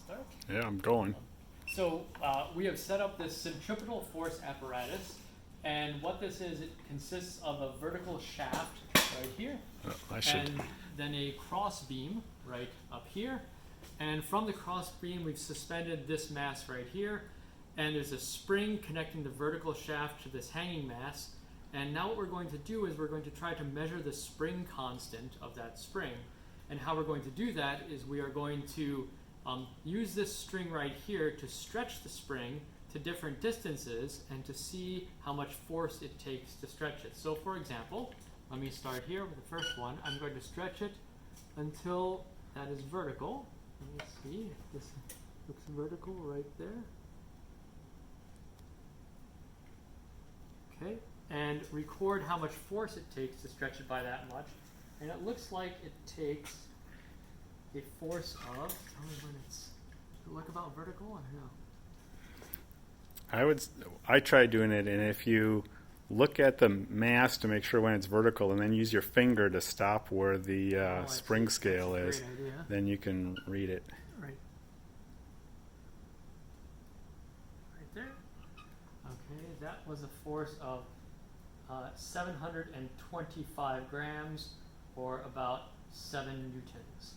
start? Yeah, I'm going. So we have set up this centripetal force apparatus, and what this is, it consists of a vertical shaft right here, and then a cross beam right up here. And from the cross beam, we've suspended this mass right here, and there's a spring connecting the vertical shaft to this hanging mass. And now what we're going to do is we're going to try to measure the spring constant of that spring. And how we're going to do that is we are going to use this string right here to stretch the spring to different distances and to see how much force it takes to stretch it. So for example, let me start here with the first one. I'm going to stretch it until that is vertical. Let me see if this looks vertical right there. Okay, and record how much force it takes to stretch it by that much. And it looks like it takes a force of, tell me when it's, does it look about vertical? I don't know. I tried doing it, and if you look at the mass to make sure when it's vertical and then use your finger to stop where the spring scale is, then you can read it. Right. Right there. Okay, that was a force of 725 grams, or about 7 newtons.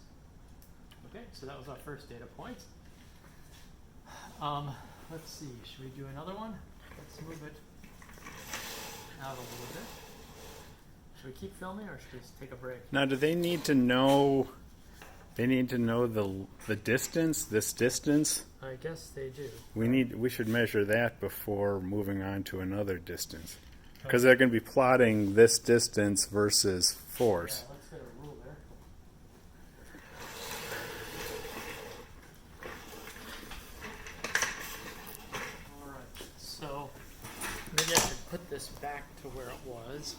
Okay, so that was our first data point. Let's see, should we do another one? Let's move it out a little bit. Should we keep filming or should we just take a break? Now, do they need to know? They need to know the distance. This distance. I guess they do. We should measure that before moving on to another distance, because they're going to be plotting this distance versus force. Yeah, let's get a rule there. All right. So maybe I should put this back to where it was.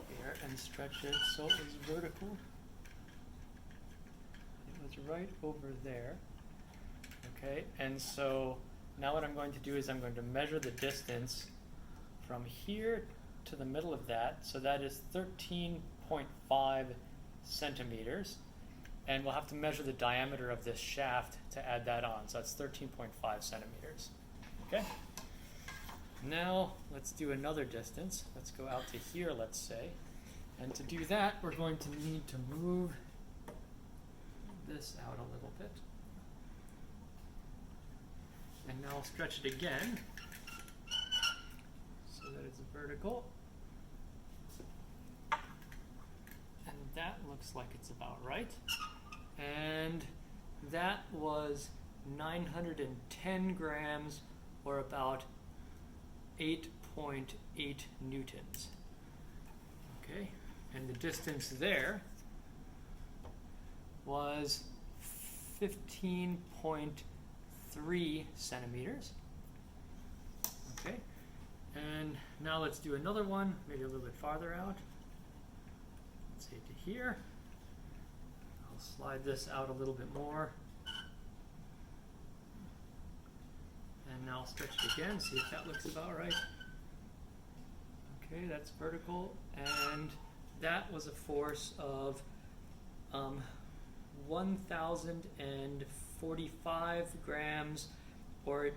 Here and stretch it so it was vertical. It was right over there. Okay, and so now what I'm going to do is I'm going to measure the distance from here to the middle of that. So that is 13.5 centimeters. And we'll have to measure the diameter of this shaft to add that on. So that's 13.5 centimeters. Okay? Now let's do another distance. Let's go out to here, let's say. And to do that, we're going to need to move this out a little bit. And now I'll stretch it again so that it's vertical. And that looks like it's about right. And that was 910 grams, or about 8.8 newtons. Okay, and the distance there was 15.3 centimeters. Okay, and now let's do another one, maybe a little bit farther out. Let's say to here. I'll slide this out a little bit more. And now I'll stretch it again, see if that looks about right. Okay, that's vertical, and that was a force of 1,045 grams, or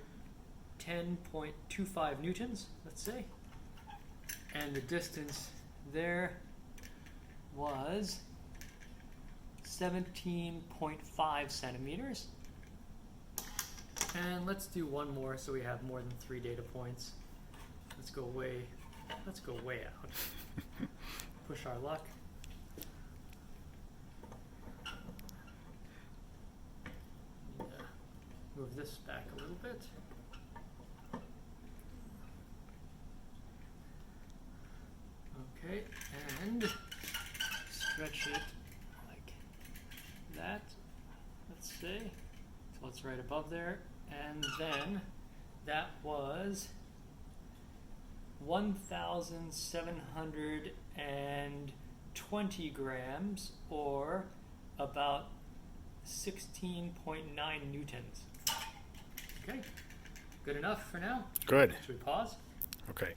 10.25 newtons, let's say. And the distance there was 17.5 centimeters. And let's do one more so we have more than 3 data points. Let's go way out. Push our luck. Move this back a little bit. Okay, and stretch it like that, let's say. So it's right above there. And then that was 1,720 grams, or about 16.9 newtons. Okay, good enough for now? Good. Should we pause? Okay.